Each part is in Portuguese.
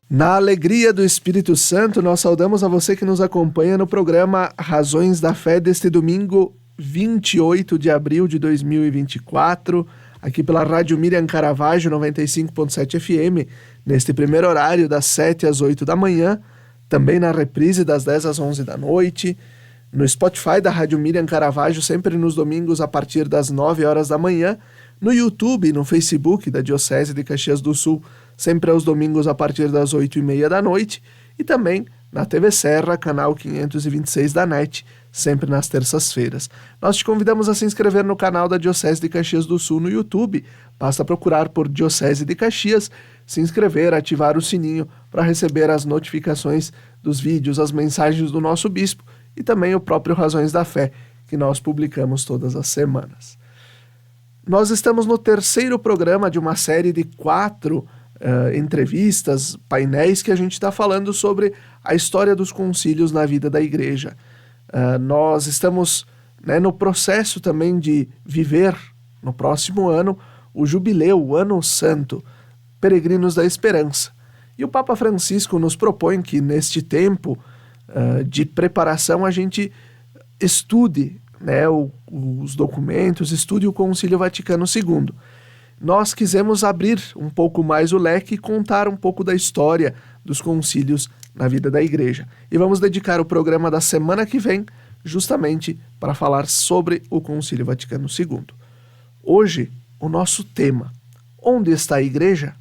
Na alegria do Espírito Santo, nós saudamos a você que nos acompanha no programa Razões da Fé deste domingo 28 de abril de 2024, aqui pela Rádio Miriam Caravaggio 95.7 FM, neste primeiro horário das 7 às 8 da manhã, também na reprise das 10 às 11 da noite, no Spotify da Rádio Miriam Caravaggio, sempre nos domingos a partir das 9 horas da manhã, no YouTube e no Facebook da Diocese de Caxias do Sul, sempre aos domingos a partir das 8h30 da noite, e também na TV Serra, canal 526 da NET, sempre nas terças-feiras. Nós te convidamos a se inscrever no canal da Diocese de Caxias do Sul no YouTube. Basta procurar por Diocese de Caxias, se inscrever, ativar o sininho para receber as notificações dos vídeos, as mensagens do nosso bispo e também o próprio Razões da Fé, que nós publicamos todas as semanas. Nós estamos no terceiro programa de uma série de 4 entrevistas, painéis que a gente está falando sobre a história dos concílios na vida da igreja. Nós estamos no processo também de viver no próximo ano o jubileu, o Ano Santo, Peregrinos da Esperança. E o Papa Francisco nos propõe que neste tempo de preparação a gente estude os documentos, estude o Concílio Vaticano II. Nós quisemos abrir um pouco mais o leque e contar um pouco da história dos concílios na vida da igreja. E vamos dedicar o programa da semana que vem justamente para falar sobre o Concílio Vaticano II. Hoje, o nosso tema, onde está a igreja?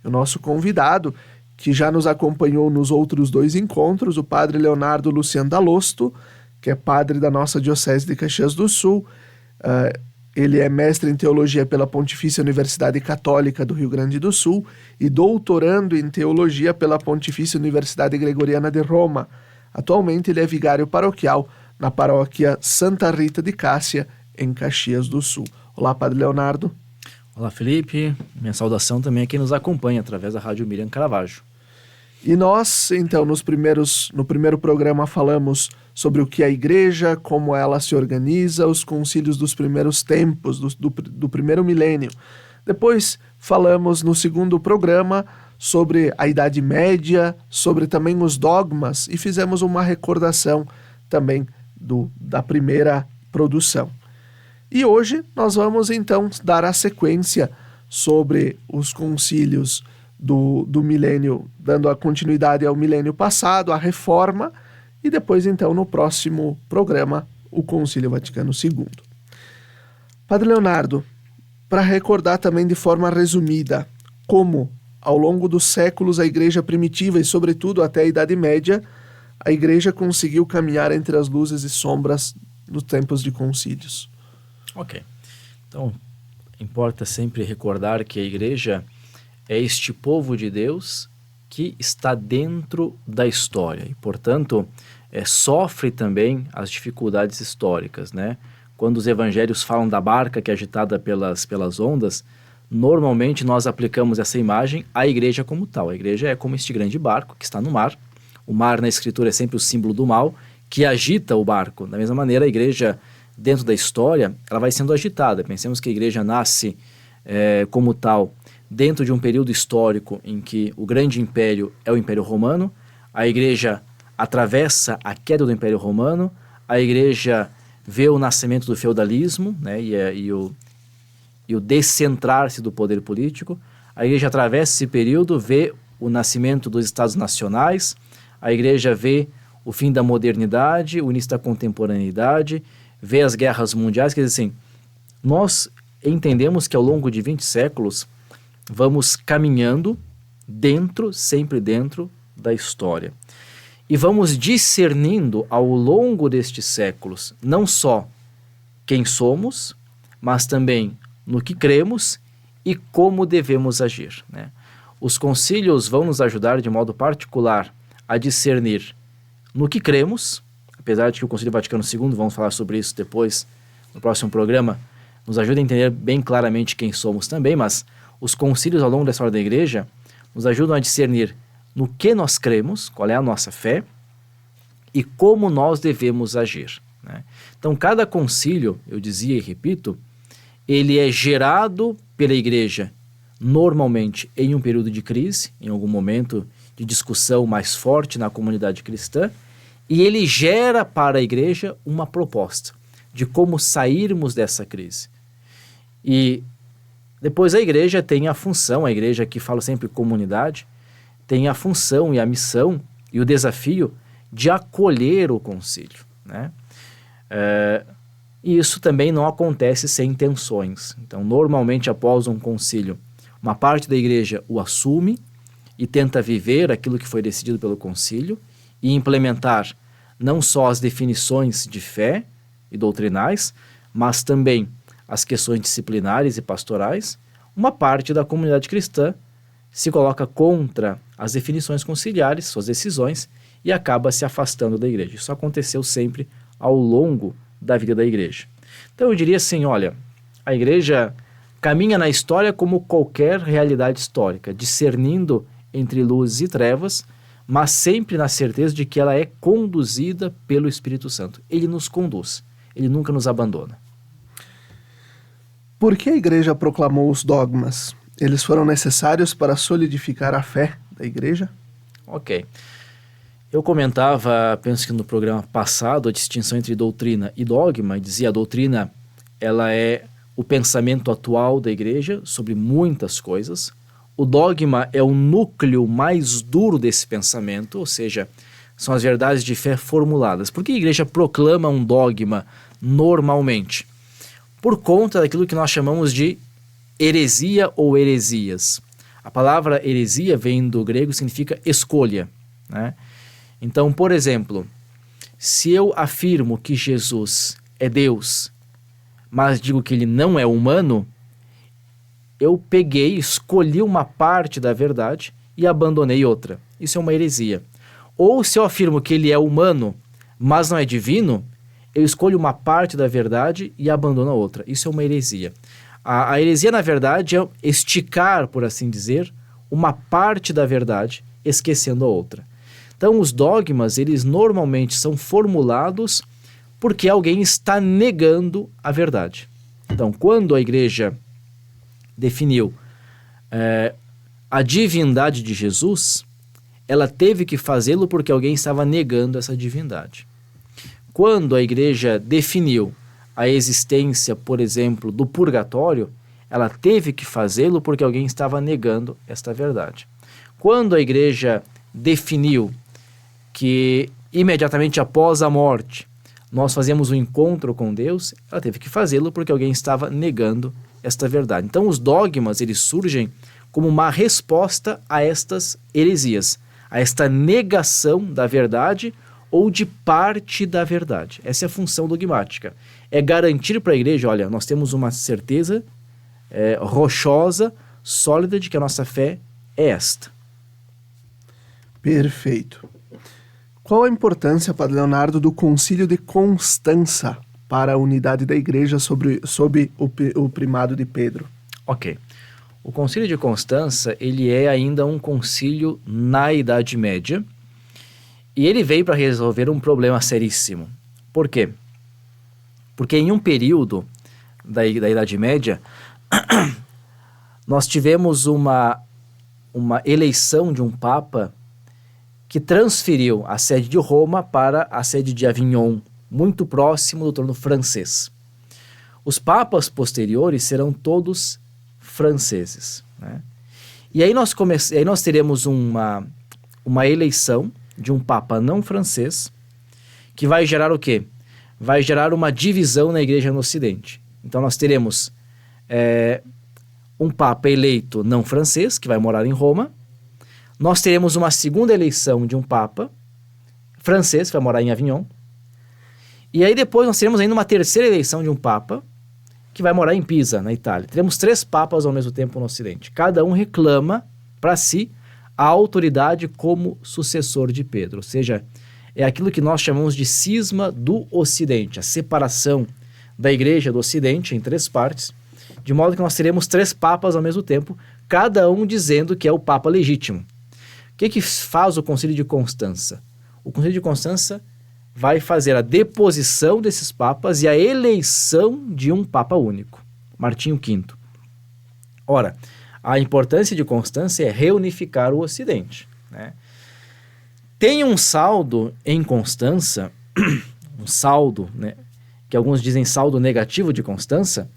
O nosso convidado, que já nos acompanhou nos outros 2 encontros, o padre Leonardo Luciano Dalosto, que é padre da nossa Diocese de Caxias do Sul. Ele é mestre em teologia pela Pontifícia Universidade Católica do Rio Grande do Sul e doutorando em teologia pela Pontifícia Universidade Gregoriana de Roma. Atualmente ele é vigário paroquial na paróquia Santa Rita de Cássia, em Caxias do Sul. Olá, Padre Leonardo. Olá, Felipe. Minha saudação também a quem nos acompanha através da Rádio Miriam Caravaggio. E nós, então, no primeiro programa falamos sobre o que é a igreja, como ela se organiza, os concílios dos primeiros tempos, do primeiro milênio. Depois falamos no segundo programa sobre a Idade Média, sobre também os dogmas e fizemos uma recordação também da primeira produção. E hoje nós vamos então dar a sequência sobre os concílios do milênio, dando a continuidade ao milênio passado, a reforma, e depois então no próximo programa o Concílio Vaticano II. Padre Leonardo, para recordar também de forma resumida como ao longo dos séculos a igreja primitiva e sobretudo até a Idade Média, a igreja conseguiu caminhar entre as luzes e sombras nos tempos de concílios. Ok, então importa sempre recordar que a igreja é este povo de Deus que está dentro da história e, portanto, sofre também as dificuldades históricas, né? Quando os evangelhos falam da barca que é agitada pelas ondas, normalmente nós aplicamos essa imagem à igreja como tal. A igreja é como este grande barco que está no mar. O mar na escritura é sempre o símbolo do mal que agita o barco. Da mesma maneira, a igreja, dentro da história, ela vai sendo agitada. Pensemos que a igreja nasce como tal dentro de um período histórico em que o grande império é o Império Romano, a igreja atravessa a queda do Império Romano, a igreja vê o nascimento do feudalismo, né, e o descentrar-se do poder político, a igreja atravessa esse período, vê o nascimento dos Estados Nacionais, a igreja vê o fim da modernidade, o início da contemporaneidade, vê as guerras mundiais. Quer dizer assim, nós entendemos que ao longo de 20 séculos vamos caminhando sempre dentro da história. E vamos discernindo ao longo destes séculos, não só quem somos, mas também no que cremos e como devemos agir, né? Os concílios vão nos ajudar de modo particular a discernir no que cremos, apesar de que o Concílio Vaticano II, vamos falar sobre isso depois no próximo programa, nos ajuda a entender bem claramente quem somos também, mas os concílios ao longo da história da igreja nos ajudam a discernir no que nós cremos, qual é a nossa fé, e como nós devemos agir, né? Então, cada concílio, eu dizia e repito, ele é gerado pela igreja normalmente em um período de crise, em algum momento de discussão mais forte na comunidade cristã, e ele gera para a igreja uma proposta de como sairmos dessa crise. E depois a igreja tem a função, a igreja que fala sempre comunidade, tem a função e a missão e o desafio de acolher o concílio, né? E isso também não acontece sem tensões. Então, normalmente, após um concílio, uma parte da igreja o assume e tenta viver aquilo que foi decidido pelo concílio e implementar não só as definições de fé e doutrinais, mas também as questões disciplinares e pastorais. Uma parte da comunidade cristã se coloca contra as definições conciliares, suas decisões, e acaba se afastando da igreja. Isso aconteceu sempre ao longo da vida da igreja. Então eu diria assim, olha, a igreja caminha na história como qualquer realidade histórica, discernindo entre luzes e trevas, mas sempre na certeza de que ela é conduzida pelo Espírito Santo. Ele nos conduz, ele nunca nos abandona. Por que a igreja proclamou os dogmas? Eles foram necessários para solidificar a fé da igreja? Ok. Eu comentava, penso que no programa passado, a distinção entre doutrina e dogma. Dizia a doutrina, ela é o pensamento atual da igreja sobre muitas coisas. O dogma é o núcleo mais duro desse pensamento, ou seja, são as verdades de fé formuladas. Por que a igreja proclama um dogma normalmente? Por conta daquilo que nós chamamos de heresia ou heresias. A palavra heresia vem do grego, significa escolha, né? Então, por exemplo, se eu afirmo que Jesus é Deus, mas digo que ele não é humano, eu escolhi uma parte da verdade e abandonei outra. Isso é uma heresia. Ou se eu afirmo que ele é humano, mas não é divino, eu escolho uma parte da verdade e abandono a outra. Isso é uma heresia. A heresia, na verdade, é esticar, por assim dizer, uma parte da verdade, esquecendo a outra. Então, os dogmas, eles normalmente são formulados porque alguém está negando a verdade. Então, quando a igreja definiu a divindade de Jesus, ela teve que fazê-lo porque alguém estava negando essa divindade. Quando a igreja definiu a existência, por exemplo, do purgatório, ela teve que fazê-lo porque alguém estava negando esta verdade. Quando a igreja definiu que imediatamente após a morte nós fazemos um encontro com Deus, ela teve que fazê-lo porque alguém estava negando esta verdade. Então os dogmas, eles surgem como uma resposta a estas heresias, a esta negação da verdade ou de parte da verdade. Essa é a função dogmática. É garantir para a igreja, olha, nós temos uma certeza rochosa, sólida de que a nossa fé é esta. Perfeito. Qual a importância, Padre Leonardo, do Concílio de Constança para a unidade da igreja sob o primado de Pedro? Ok. O Concílio de Constança, ele é ainda um concílio na Idade Média, e ele veio para resolver um problema seríssimo. Por quê? Porque em um período da Idade Média, nós tivemos uma eleição de um Papa que transferiu a sede de Roma para a sede de Avignon, muito próximo do trono francês. Os papas posteriores serão todos franceses, né? E aí nós teremos uma eleição de um papa não francês, que vai gerar o quê? Vai gerar uma divisão na igreja no Ocidente. Então nós teremos um papa eleito não francês, que vai morar em Roma. Nós teremos uma segunda eleição de um papa francês, que vai morar em Avignon. E aí depois nós teremos ainda uma terceira eleição de um papa, que vai morar em Pisa, na Itália. Teremos 3 papas ao mesmo tempo no Ocidente. Cada um reclama para si a autoridade como sucessor de Pedro. Ou seja, é aquilo que nós chamamos de cisma do Ocidente, a separação da igreja do Ocidente em 3 partes, de modo que nós teremos 3 papas ao mesmo tempo, cada um dizendo que é o papa legítimo. O que faz o Concílio de Constança? O Concílio de Constança vai fazer a deposição desses papas e a eleição de um papa único, Martinho V. Ora, a importância de Constância é reunificar o Ocidente, né? Tem um saldo em Constância, um saldo, né, que alguns dizem saldo negativo de Constância,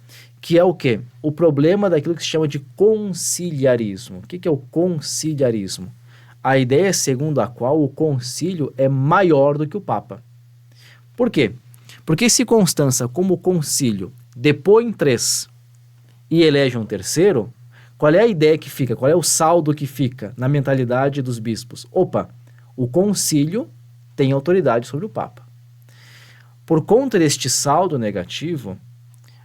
que é o quê? O problema daquilo que se chama de conciliarismo. O que é o conciliarismo? A ideia segundo a qual o concílio é maior do que o Papa. Por quê? Porque se Constância, como concílio, depõe 3 e elege um terceiro, qual é a ideia que fica? Qual é o saldo que fica na mentalidade dos bispos? Opa, o concílio tem autoridade sobre o Papa. Por conta deste saldo negativo,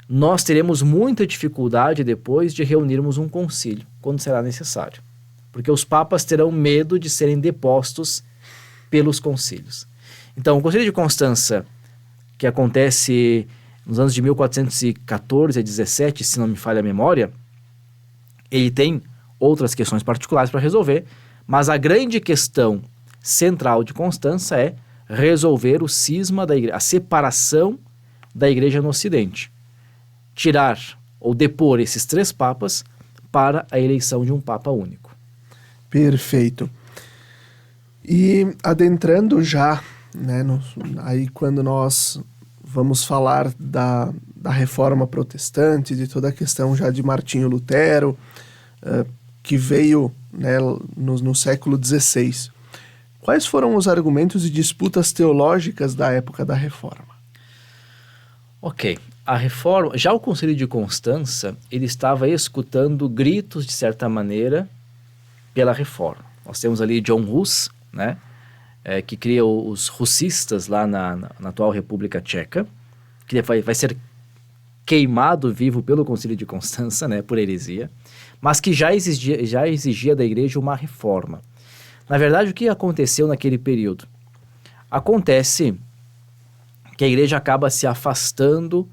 nós teremos muita dificuldade depois de reunirmos um concílio, quando será necessário. Porque os papas terão medo de serem depostos pelos concílios. Então, o Concílio de Constância, que acontece nos anos de 1414 a 17, se não me falha a memória, ele tem outras questões particulares para resolver, mas a grande questão central de Constância é resolver o cisma da igreja, a separação da igreja no Ocidente. Tirar ou depor esses 3 papas para a eleição de um papa único. Perfeito. E adentrando já, né, aí quando nós vamos falar da Reforma Protestante, de toda a questão já de Martinho Lutero, que veio, né, no século XVI. Quais foram os argumentos e disputas teológicas da época da Reforma? Ok, a Reforma, já o Concílio de Constância, ele estava escutando gritos, de certa maneira, pela Reforma. Nós temos ali John Hus, né, que cria os russistas lá na atual República Tcheca, que vai ser queimado vivo pelo Concílio de Constância, né, por heresia, mas que já exigia da igreja uma reforma. Na verdade, o que aconteceu naquele período? Acontece que a igreja acaba se afastando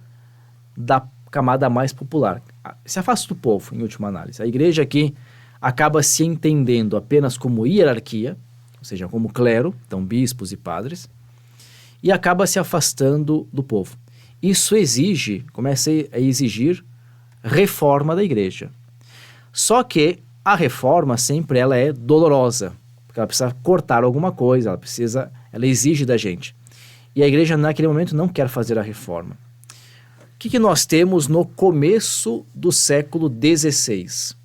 da camada mais popular. Se afasta do povo, em última análise. A igreja aqui acaba se entendendo apenas como hierarquia, ou seja, como clero, então bispos e padres, e acaba se afastando do povo. Isso começa a exigir reforma da igreja. Só que a reforma sempre ela é dolorosa, porque ela precisa cortar alguma coisa, ela exige da gente. E a igreja naquele momento não quer fazer a reforma. O que nós temos no começo do século XVI?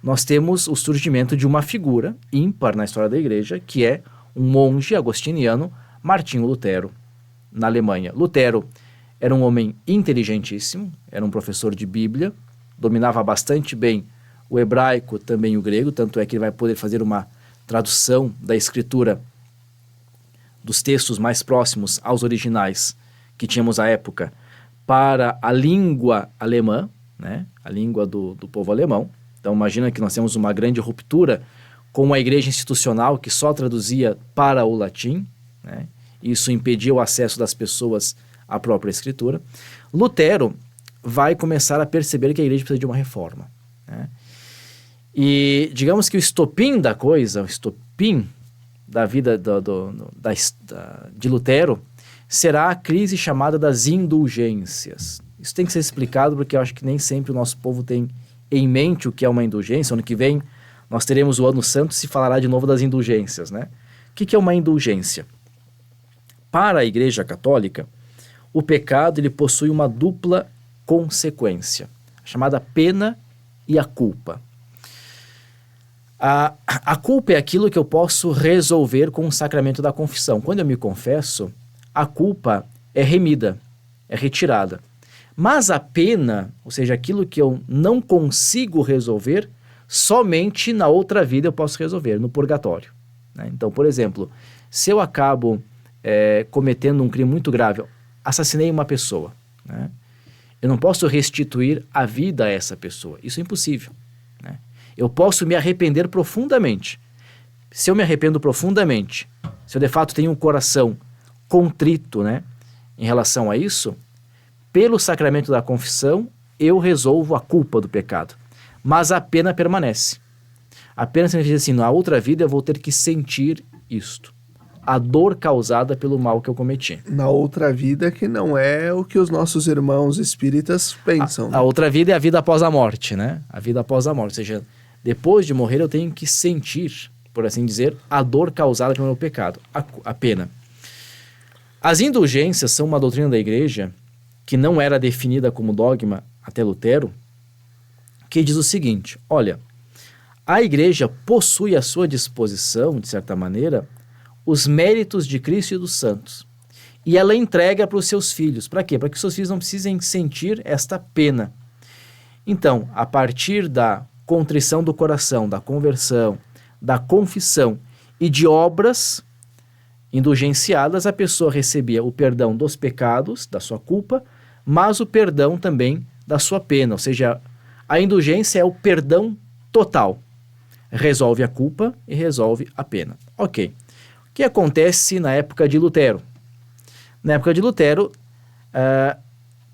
Nós temos o surgimento de uma figura ímpar na história da igreja, que é um monge agostiniano, Martinho Lutero, na Alemanha. Lutero era um homem inteligentíssimo, era um professor de Bíblia, dominava bastante bem o hebraico, também o grego, tanto é que ele vai poder fazer uma tradução da escritura dos textos mais próximos aos originais que tínhamos à época para a língua alemã, né? A língua do povo alemão. Então imagina que nós temos uma grande ruptura com a igreja institucional que só traduzia para o latim, né? Isso impedia o acesso das pessoas à própria escritura. Lutero vai começar a perceber que a igreja precisa de uma reforma, né? E digamos que o estopim da coisa, o estopim da vida de Lutero será a crise chamada das indulgências. Isso tem que ser explicado porque eu acho que nem sempre o nosso povo tem em mente o que é uma indulgência. Ano que vem nós teremos o Ano Santo e se falará de novo das indulgências, né? O que é uma indulgência? Para a Igreja Católica, o pecado ele possui uma dupla consequência, chamada pena e a culpa. A culpa é aquilo que eu posso resolver com o sacramento da confissão. Quando eu me confesso, a culpa é remida, é retirada. Mas a pena, ou seja, aquilo que eu não consigo resolver, somente na outra vida eu posso resolver, no purgatório, né? Então, por exemplo, se eu acabo cometendo um crime muito grave, assassinei uma pessoa, né? Eu não posso restituir a vida a essa pessoa. Isso é impossível, né? Eu posso me arrepender profundamente. Se eu me arrependo profundamente, se eu de fato tenho um coração contrito, né, em relação a isso, pelo sacramento da confissão, eu resolvo a culpa do pecado. Mas a pena permanece. A pena significa assim, na outra vida eu vou ter que sentir isto. a dor causada pelo mal que eu cometi. Na outra vida, que não é o que os nossos irmãos espíritas pensam. A outra vida é a vida após a morte, né? A vida após a morte. Ou seja, depois de morrer eu tenho que sentir, por assim dizer, a dor causada pelo meu pecado, a pena. As indulgências são uma doutrina da Igreja que não era definida como dogma até Lutero, que diz o seguinte: olha, a Igreja possui à sua disposição, de certa maneira, os méritos de Cristo e dos santos. E ela entrega para os seus filhos. Para quê? Para que os seus filhos não precisem sentir esta pena. Então, a partir da contrição do coração, da conversão, da confissão e de obras indulgenciadas, a pessoa recebia o perdão dos pecados, da sua culpa, mas o perdão também da sua pena. Ou seja, a indulgência é o perdão total. Resolve a culpa e resolve a pena. Ok. O que acontece na época de Lutero? Na época de Lutero,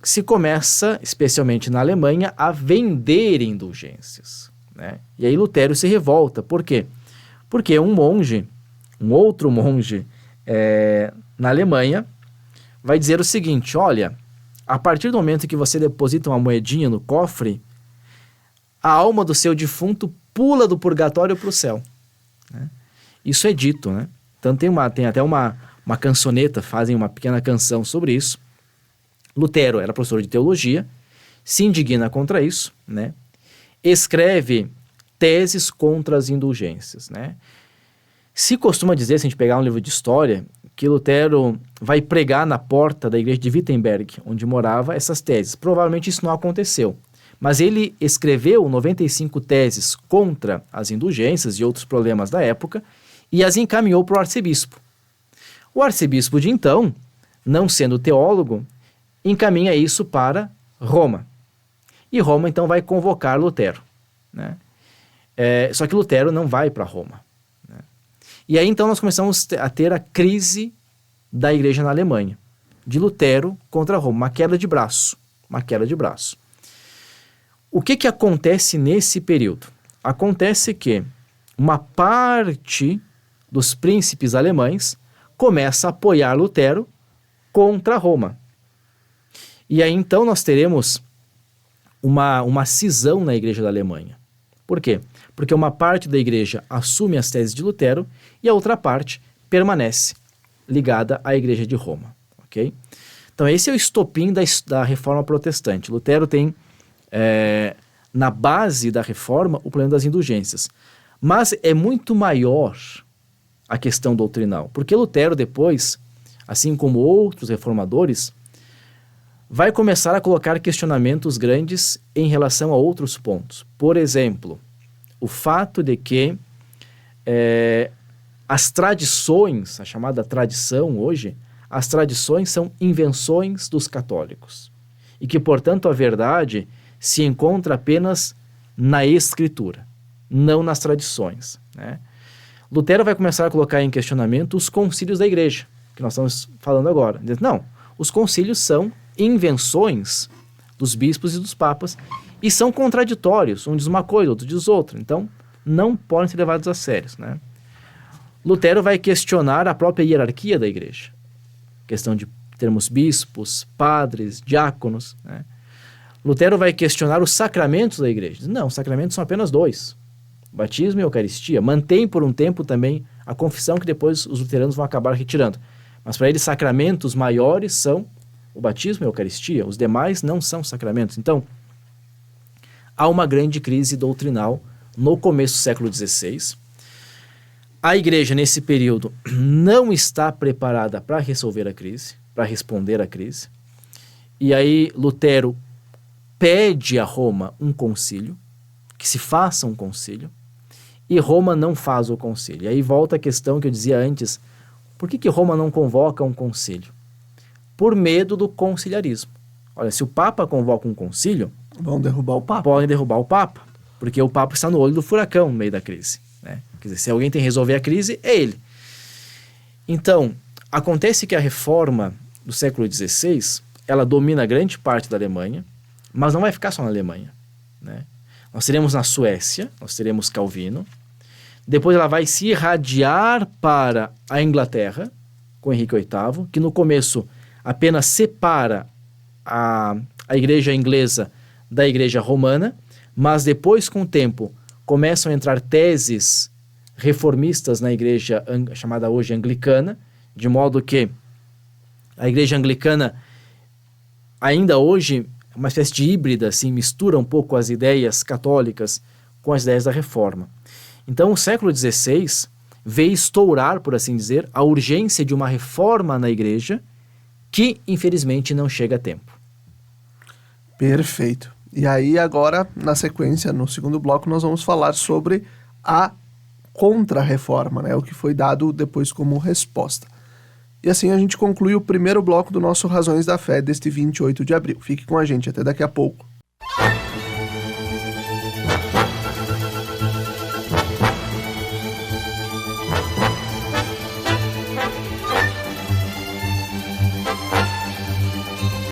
se começa, especialmente na Alemanha, a vender indulgências, né? E aí Lutero se revolta. Por quê? Porque um outro monge na Alemanha, vai dizer o seguinte: olha, a partir do momento que você deposita uma moedinha no cofre, a alma do seu defunto pula do purgatório para o céu, né? Isso é dito, né? Então tem até uma cançoneta, fazem uma pequena canção sobre isso. Lutero era professor de teologia, se indigna contra isso, né? Escreve teses contra as indulgências, né? Se costuma dizer, se a gente pegar um livro de história, que Lutero vai pregar na porta da igreja de Wittenberg, onde morava, essas teses. Provavelmente isso não aconteceu. Mas ele escreveu 95 teses contra as indulgências e outros problemas da época e as encaminhou para o arcebispo. O arcebispo de então, não sendo teólogo, encaminha isso para Roma. E Roma então vai convocar Lutero, né? Só que Lutero não vai para Roma, né? E aí então nós começamos a ter a crise da igreja na Alemanha, de Lutero contra Roma, uma queda de braço. O que acontece nesse período? Acontece que uma parte dos príncipes alemães começa a apoiar Lutero contra Roma. E aí então nós teremos uma cisão na igreja da Alemanha. Por quê? Porque uma parte da igreja assume as teses de Lutero e a outra parte permanece ligada à igreja de Roma. Ok? Então esse é o estopim da reforma protestante. Lutero tem na base da reforma o problema das indulgências. Mas é muito maior a questão doutrinal, porque Lutero depois, assim como outros reformadores, vai começar a colocar questionamentos grandes em relação a outros pontos. Por exemplo, o fato de que as tradições, a chamada tradição hoje, as tradições são invenções dos católicos. E que, portanto, a verdade se encontra apenas na Escritura, não nas tradições, né? Lutero vai começar a colocar em questionamento os concílios da igreja, que nós estamos falando agora. Não, os concílios são invenções dos bispos e dos papas e são contraditórios. Um diz uma coisa, outro diz outra. Então, não podem ser levados a sério, né? Lutero vai questionar a própria hierarquia da igreja. Questão de termos bispos, padres, diáconos, né? Lutero vai questionar os sacramentos da igreja. Não, os sacramentos são apenas dois: batismo e eucaristia. Mantém por um tempo também a confissão, que depois os luteranos vão acabar retirando. Mas para eles, sacramentos maiores são o batismo e a eucaristia. Os demais não são sacramentos. Então, há uma grande crise doutrinal no começo do século XVI. A igreja, nesse período, não está preparada para resolver a crise, para responder à crise. E aí, Lutero pede a Roma um concílio, que se faça um concílio, e Roma não faz o concílio. E aí volta a questão que eu dizia antes: por que Roma não convoca um concílio? Por medo do conciliarismo. Olha, se o Papa convoca um concílio, vão derrubar o Papa. Podem derrubar o Papa, porque o Papa está no olho do furacão no meio da crise, né? Quer dizer, se alguém tem que resolver a crise, é ele. Então, acontece que a reforma do século XVI, ela domina grande parte da Alemanha, mas não vai ficar só na Alemanha, né? Nós teremos na Suécia, nós teremos Calvino, Depois ela vai se irradiar para a Inglaterra, com Henrique VIII, que no começo apenas separa a igreja inglesa da igreja romana, mas depois, com o tempo, começam a entrar teses reformistas na igreja chamada hoje anglicana, de modo que a igreja anglicana ainda hoje é uma espécie de híbrida, assim, mistura um pouco as ideias católicas com as ideias da reforma. Então o século XVI veio estourar, por assim dizer, a urgência de uma reforma na igreja que, infelizmente, não chega a tempo. Perfeito. E aí agora, na sequência, no segundo bloco, nós vamos falar sobre a contra-reforma, né? O que foi dado depois como resposta. E assim a gente conclui o primeiro bloco do nosso Razões da Fé deste 28 de abril. Fique com a gente, até daqui a pouco.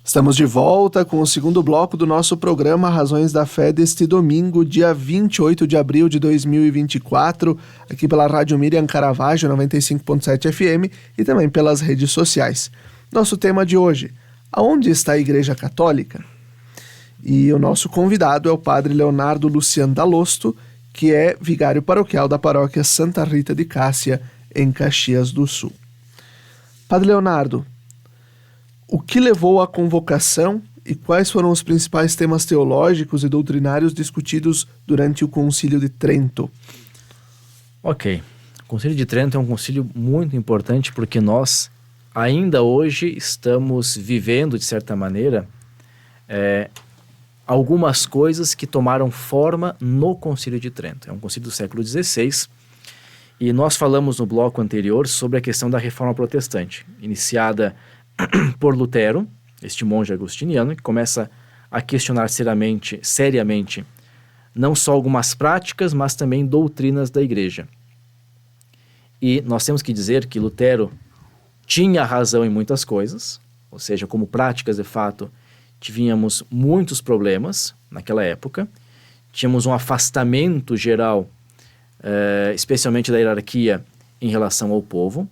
Estamos de volta com o segundo bloco do nosso programa Razões da Fé deste domingo, dia 28 de abril de 2024, aqui pela Rádio Miriam Caravaggio 95.7 FM e também pelas redes sociais. Nosso tema de hoje, aonde está a Igreja Católica? E o nosso convidado é o padre Leonardo Luciano Dalosto, que é vigário paroquial da paróquia Santa Rita de Cássia, em Caxias do Sul. Padre Leonardo, o que levou à convocação e quais foram os principais temas teológicos e doutrinários discutidos durante o Concílio de Trento? Ok. O Concílio de Trento é um concílio muito importante porque nós, ainda hoje, estamos vivendo, de certa maneira, algumas coisas que tomaram forma no Concílio de Trento. É um concílio do século XVI e nós falamos no bloco anterior sobre a questão da Reforma Protestante, iniciada por Lutero, este monge agostiniano, que começa a questionar seriamente não só algumas práticas, mas também doutrinas da igreja. E nós temos que dizer que Lutero tinha razão em muitas coisas, ou seja, como práticas de fato, tínhamos muitos problemas naquela época, tínhamos um afastamento geral, especialmente da hierarquia em relação ao povo,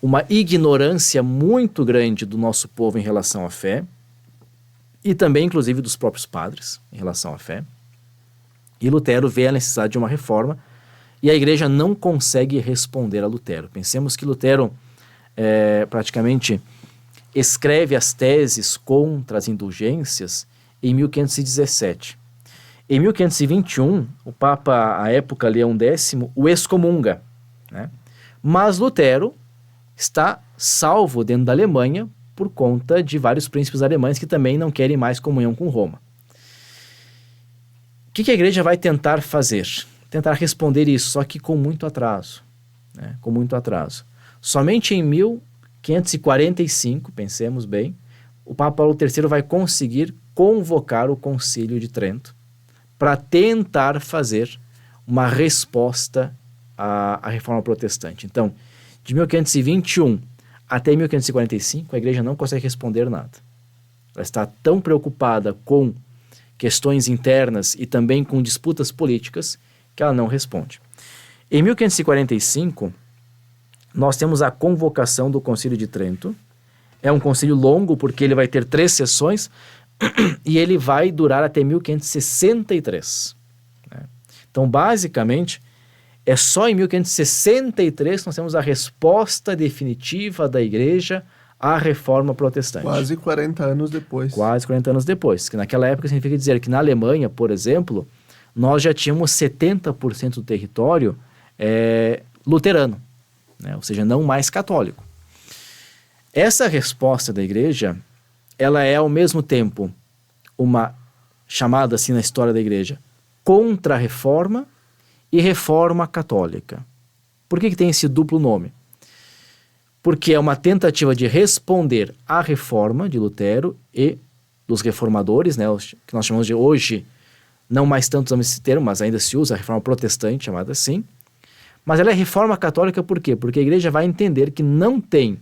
uma ignorância muito grande do nosso povo em relação à fé e também, inclusive, dos próprios padres em relação à fé. E Lutero vê a necessidade de uma reforma e a igreja não consegue responder a Lutero. Pensemos que Lutero praticamente escreve as teses contra as indulgências em 1517. Em 1521, o Papa, à época, Leão X, o excomunga, né? Mas Lutero está salvo dentro da Alemanha por conta de vários príncipes alemães que também não querem mais comunhão com Roma. O que a igreja vai tentar fazer? Tentar responder isso, só que com muito atraso. Né? Com muito atraso. Somente em 1545, pensemos bem, o Papa Paulo III vai conseguir convocar o Concílio de Trento para tentar fazer uma resposta à Reforma Protestante. Então, de 1521 até 1545, a igreja não consegue responder nada. Ela está tão preocupada com questões internas e também com disputas políticas que ela não responde. Em 1545, nós temos a convocação do Concílio de Trento. É um concílio longo porque ele vai ter 3 sessões e ele vai durar até 1563. Né? Então, basicamente, é só em 1563 que nós temos a resposta definitiva da igreja à Reforma Protestante. Quase 40 anos depois. Quase 40 anos depois. Que naquela época significa dizer que na Alemanha, por exemplo, nós já tínhamos 70% do território luterano, né? Ou seja, não mais católico. Essa resposta da igreja, ela é ao mesmo tempo uma chamada assim na história da igreja contra-reforma e reforma católica. Por que tem esse duplo nome? Porque é uma tentativa de responder à reforma de Lutero e dos reformadores, né, que nós chamamos de hoje, não mais tanto usamos esse termo, mas ainda se usa a reforma protestante, chamada assim. Mas ela é reforma católica por quê? Porque a igreja vai entender que não tem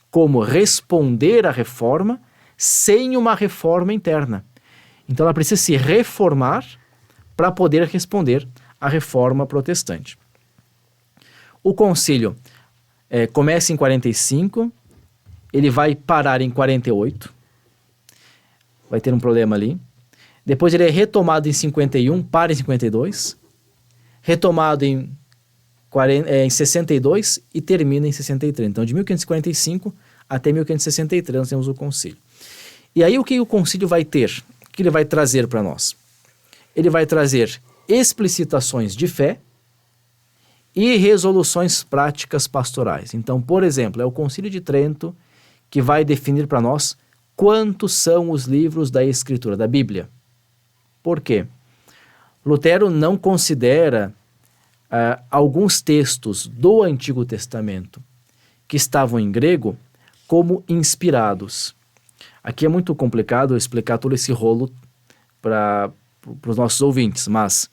como responder à reforma sem uma reforma interna. Então ela precisa se reformar para poder responder à reforma protestante. O concílio começa em 45, ele vai parar em 48, vai ter um problema ali. Depois ele é retomado em 51, para em 52, retomado em 62 e termina em 63. Então, de 1545 até 1563 nós temos o concílio. E aí o que o concílio vai ter? O que ele vai trazer para nós? Ele vai trazer explicitações de fé e resoluções práticas pastorais. Então, por exemplo, é o Concílio de Trento que vai definir para nós quantos são os livros da Escritura, da Bíblia. Por quê? Lutero não considera alguns textos do Antigo Testamento que estavam em grego como inspirados. Aqui é muito complicado explicar todo esse rolo para os nossos ouvintes, mas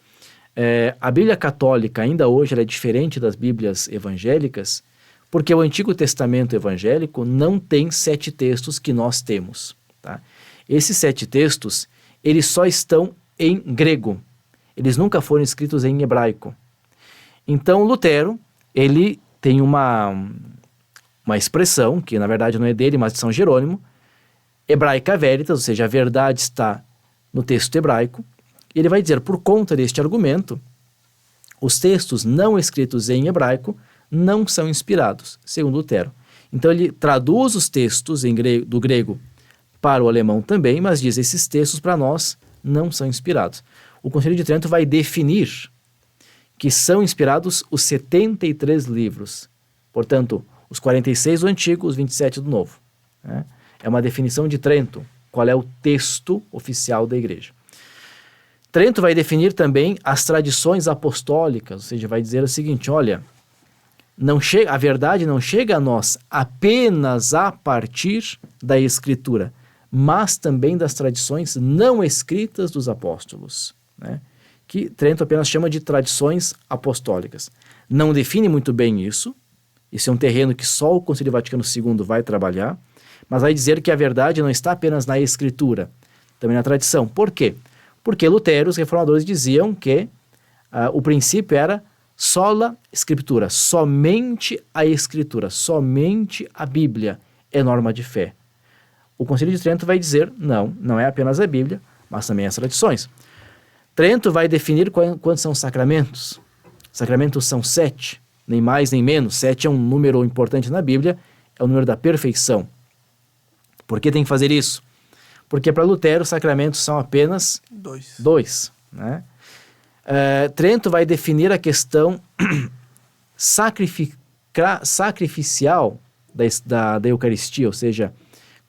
a Bíblia católica ainda hoje ela é diferente das Bíblias evangélicas, porque o Antigo Testamento evangélico não tem 7 textos que nós temos. Tá? Esses 7 textos, eles só estão em grego. Eles nunca foram escritos em hebraico. Então, Lutero, ele tem uma expressão, que na verdade não é dele, mas de São Jerônimo, hebraica veritas, ou seja, a verdade está no texto hebraico. E ele vai dizer, por conta deste argumento, os textos não escritos em hebraico não são inspirados, segundo Lutero. Então ele traduz os textos do grego para o alemão também, mas diz, esses textos para nós não são inspirados. O Concílio de Trento vai definir que são inspirados os 73 livros. Portanto, os 46 do Antigo, os 27 do Novo. Né? É uma definição de Trento, qual é o texto oficial da Igreja. Trento vai definir também as tradições apostólicas, ou seja, vai dizer o seguinte, olha, a verdade não chega a nós apenas a partir da Escritura, mas também das tradições não escritas dos apóstolos, né? Que Trento apenas chama de tradições apostólicas. Não define muito bem isso é um terreno que só o Concílio Vaticano II vai trabalhar, mas vai dizer que a verdade não está apenas na Escritura, também na tradição. Por quê? Porque Lutero, os reformadores diziam que o princípio era sola Escritura, somente a Escritura, somente a Bíblia é norma de fé. O Concílio de Trento vai dizer, não é apenas a Bíblia, mas também as tradições. Trento vai definir quantos são os sacramentos. Sacramentos são 7, nem mais nem menos. 7 é um número importante na Bíblia, é o número da perfeição. Por que tem que fazer isso? Porque para Lutero os sacramentos são apenas 2. Né? Trento vai definir a questão sacrificial da Eucaristia, ou seja,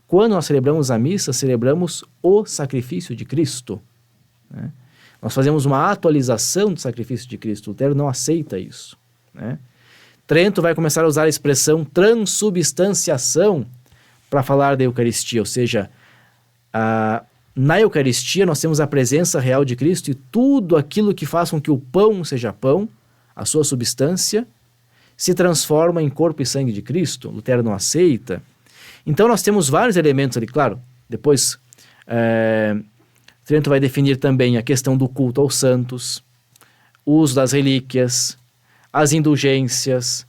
quando nós celebramos a missa, celebramos o sacrifício de Cristo. Né? Nós fazemos uma atualização do sacrifício de Cristo. Lutero não aceita isso. Né? Trento vai começar a usar a expressão transubstanciação para falar da Eucaristia, ou seja, na Eucaristia nós temos a presença real de Cristo e tudo aquilo que faz com que o pão seja pão, a sua substância, se transforma em corpo e sangue de Cristo. Lutero não aceita. Então nós temos vários elementos ali, claro. Depois, Trento vai definir também a questão do culto aos santos, o uso das relíquias, as indulgências,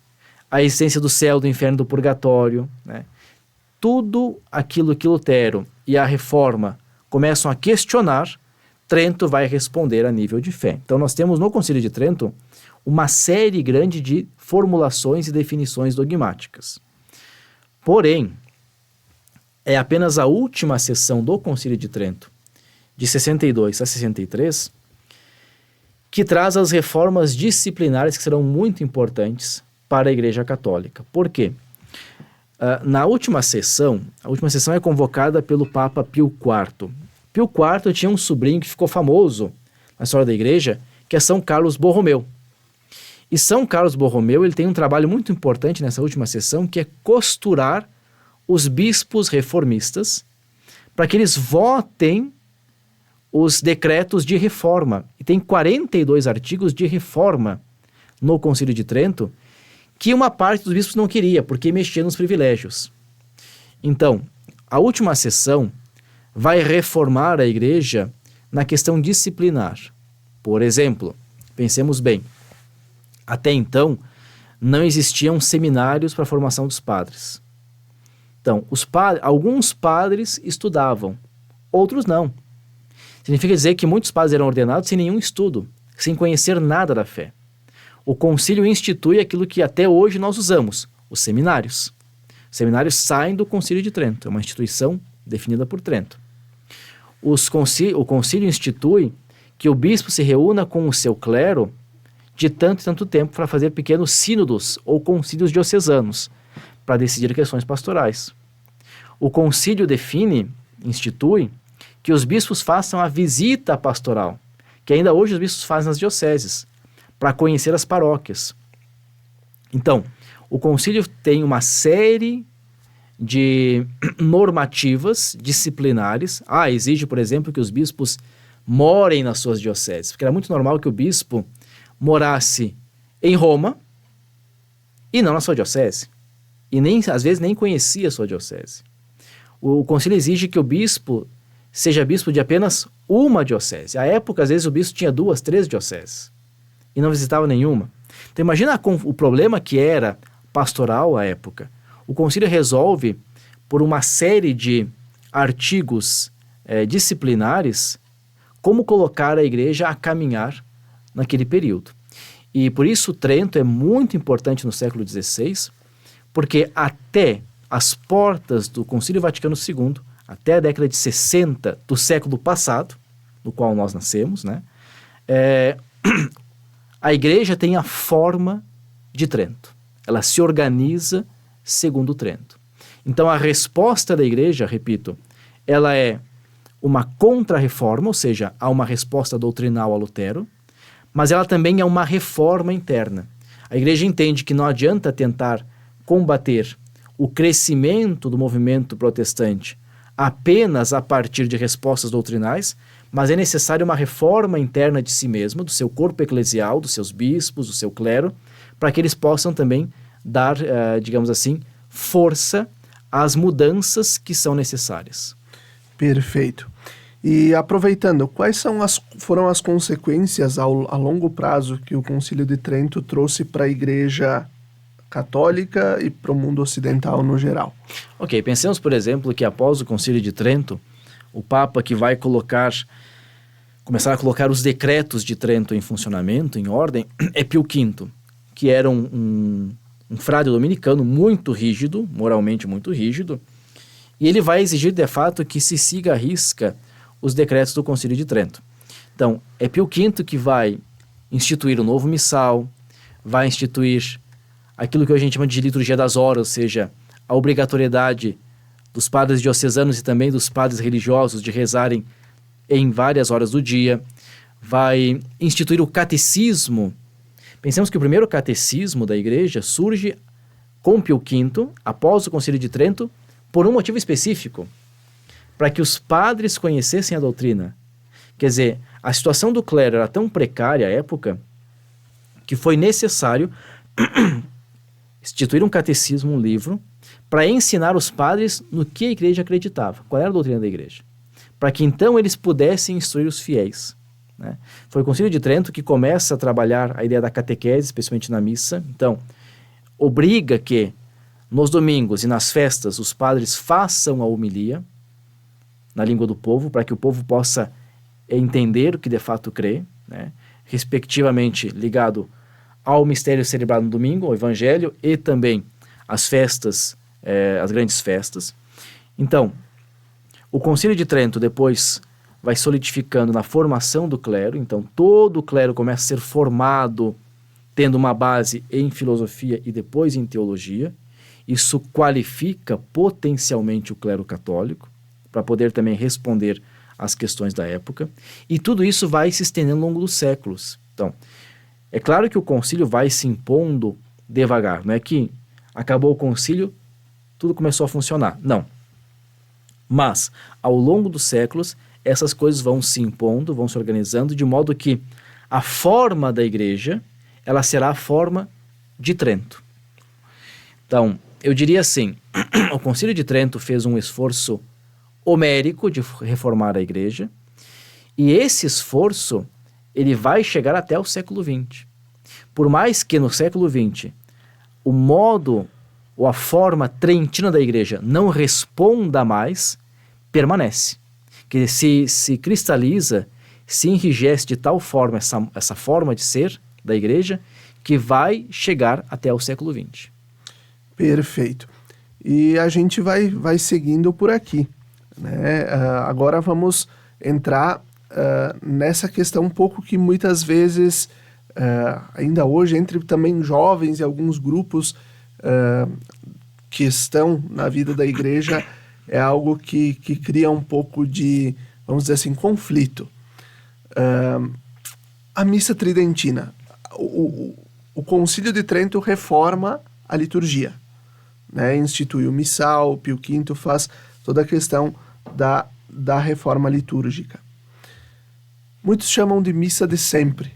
a existência do céu, do inferno, do purgatório, né? Tudo aquilo que Lutero e a Reforma começam a questionar, Trento vai responder a nível de fé. Então nós temos no Concílio de Trento uma série grande de formulações e definições dogmáticas. Porém, é apenas a última sessão do Concílio de Trento, de 62 a 63, que traz as reformas disciplinares que serão muito importantes para a Igreja Católica. Por quê? A última sessão é convocada pelo Papa Pio IV. Pio IV tinha um sobrinho que ficou famoso na história da Igreja, que é São Carlos Borromeu. E São Carlos Borromeu ele tem um trabalho muito importante nessa última sessão, que é costurar os bispos reformistas para que eles votem os decretos de reforma. E tem 42 artigos de reforma no Concílio de Trento, que uma parte dos bispos não queria, porque mexia nos privilégios. Então, a última sessão vai reformar a Igreja na questão disciplinar. Por exemplo, pensemos bem, até então, não existiam seminários para a formação dos padres. Então, alguns padres estudavam, outros não. Significa dizer que muitos padres eram ordenados sem nenhum estudo, sem conhecer nada da fé. O concílio institui aquilo que até hoje nós usamos, os seminários. Os seminários saem do Concílio de Trento, é uma instituição definida por Trento. O concílio institui que o bispo se reúna com o seu clero de tanto e tanto tempo para fazer pequenos sínodos ou concílios diocesanos, para decidir questões pastorais. O concílio institui que os bispos façam a visita pastoral, que ainda hoje os bispos fazem nas dioceses, para conhecer as paróquias. Então, o concílio tem uma série de normativas disciplinares. Exige, por exemplo, que os bispos morem nas suas dioceses, porque era muito normal que o bispo morasse em Roma e não na sua diocese. E às vezes nem conhecia a sua diocese. O concílio exige que o bispo seja bispo de apenas uma diocese. À época, às vezes, o bispo tinha 2, 3 dioceses e não visitava nenhuma. Então, imagina o problema que era pastoral à época. O concílio resolve, por uma série de artigos disciplinares, como colocar a igreja a caminhar naquele período. E por isso Trento é muito importante no século XVI, porque até as portas do Concílio Vaticano II, até a década de 60 do século passado, no qual nós nascemos, né, a igreja tem a forma de Trento. Ela se organiza segundo Trento. Então a resposta da igreja, repito, ela é uma contra-reforma, ou seja, há uma resposta doutrinal a Lutero, mas ela também é uma reforma interna. A igreja entende que não adianta tentar combater o crescimento do movimento protestante apenas a partir de respostas doutrinais, mas é necessária uma reforma interna de si mesma, do seu corpo eclesial, dos seus bispos, do seu clero, para que eles possam também dar, digamos assim, força às mudanças que são necessárias. Perfeito. E aproveitando, quais foram as consequências a longo prazo que o Concílio de Trento trouxe para a Igreja Católica e para o mundo ocidental no geral? Ok, pensemos, por exemplo, que após o Concílio de Trento, o Papa que vai começar a colocar os decretos de Trento em funcionamento, em ordem, é Pio V, que era um frade dominicano muito rígido, moralmente muito rígido, e ele vai exigir, de fato, que se siga à risca os decretos do Concílio de Trento. Então, é Pio V que vai instituir o novo missal, vai instituir aquilo que a gente chama de liturgia das horas, ou seja, a obrigatoriedade dos padres diocesanos e também dos padres religiosos de rezarem em várias horas do dia, vai instituir o catecismo. Pensemos que o primeiro catecismo da igreja surge com Pio V, após o Concílio de Trento, por um motivo específico, para que os padres conhecessem a doutrina. Quer dizer, a situação do clero era tão precária à época que foi necessário instituir um catecismo, um livro, para ensinar os padres no que a igreja acreditava, qual era a doutrina da igreja, para que então eles pudessem instruir os fiéis. Né? Foi o Concílio de Trento que começa a trabalhar a ideia da catequese, especialmente na missa. Então, obriga que nos domingos e nas festas os padres façam a homilia na língua do povo, para que o povo possa entender o que de fato crê, né? Respectivamente ligado ao mistério celebrado no domingo, ao evangelho, e também às festas, as grandes festas. Então, o Concílio de Trento depois vai solidificando na formação do clero. Então, todo o clero começa a ser formado tendo uma base em filosofia e depois em teologia. Isso qualifica potencialmente o clero católico, para poder também responder às questões da época. E tudo isso vai se estendendo ao longo dos séculos. Então, é claro que o concílio vai se impondo devagar. Não é que acabou o concílio, tudo começou a funcionar. Não. Mas, ao longo dos séculos, essas coisas vão se impondo, vão se organizando, de modo que a forma da igreja, ela será a forma de Trento. Então, eu diria assim, o Concílio de Trento fez um esforço homérico de reformar a igreja, e esse esforço, ele vai chegar até o século XX. Por mais que no século XX o modo ou a forma trentina da igreja não responda mais, permanece. Que se cristaliza, se enrijece de tal forma essa forma de ser da igreja, que vai chegar até o século XX. Perfeito. E a gente vai seguindo por aqui, né? Agora vamos entrar nessa questão um pouco que muitas vezes, ainda hoje, entre também jovens e alguns grupos que estão na vida da igreja, é algo que cria um pouco de, vamos dizer assim, conflito. A missa tridentina. O Concílio de Trento reforma a liturgia, né? Institui o missal, Pio V faz toda a questão da reforma litúrgica. Muitos chamam de missa de sempre.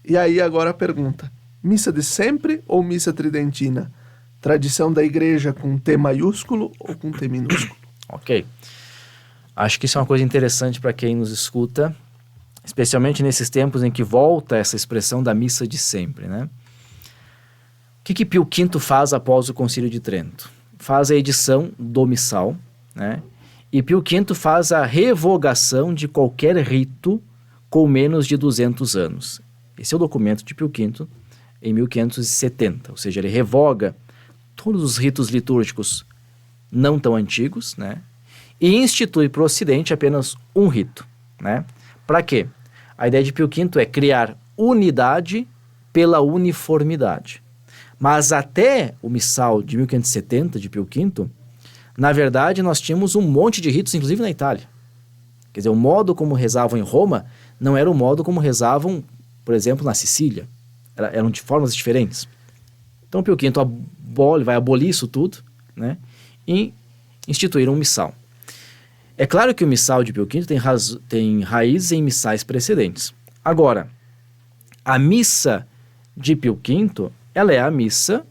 E aí agora a pergunta, missa de sempre ou missa tridentina? Tradição da igreja com T maiúsculo ou com T minúsculo? Ok. Acho que isso é uma coisa interessante para quem nos escuta, especialmente nesses tempos em que volta essa expressão da missa de sempre, né? O que Pio V faz após o Concílio de Trento? Faz a edição do missal, né? E Pio V faz a revogação de qualquer rito com menos de 200 anos. Esse é o documento de Pio V em 1570, ou seja, ele revoga todos os ritos litúrgicos não tão antigos, né? E institui para o Ocidente apenas um rito, né? Para quê? A ideia de Pio V é criar unidade pela uniformidade. Mas até o missal de 1570, de Pio V, na verdade nós tínhamos um monte de ritos, inclusive na Itália. Quer dizer, o modo como rezavam em Roma não era o modo como rezavam, por exemplo, na Sicília. Eram de formas diferentes. Então Pio V vai abolir isso tudo, né? E instituir um missal. É claro que o missal de Pio V tem raízes em missais precedentes. Agora, a missa de Pio V, ela é a missa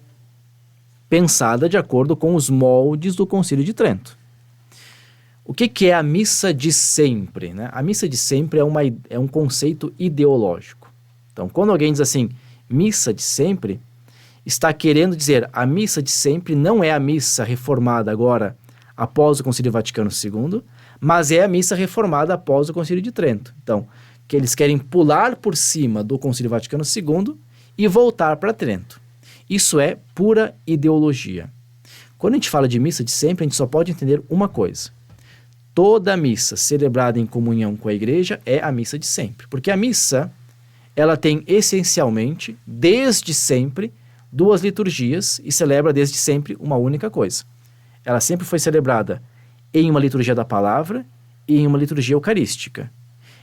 pensada de acordo com os moldes do Concílio de Trento. O que é a missa de sempre, né? A missa de sempre é um conceito ideológico. Então, quando alguém diz assim, missa de sempre, está querendo dizer a missa de sempre não é a missa reformada agora após o Concílio Vaticano II, mas é a missa reformada após o Concílio de Trento. Então, que eles querem pular por cima do Concílio Vaticano II e voltar para Trento. Isso é pura ideologia. Quando a gente fala de missa de sempre, a gente só pode entender uma coisa. Toda missa celebrada em comunhão com a igreja é a missa de sempre. Porque a missa, ela tem essencialmente, desde sempre, duas liturgias e celebra desde sempre uma única coisa. Ela sempre foi celebrada em uma liturgia da palavra e em uma liturgia eucarística.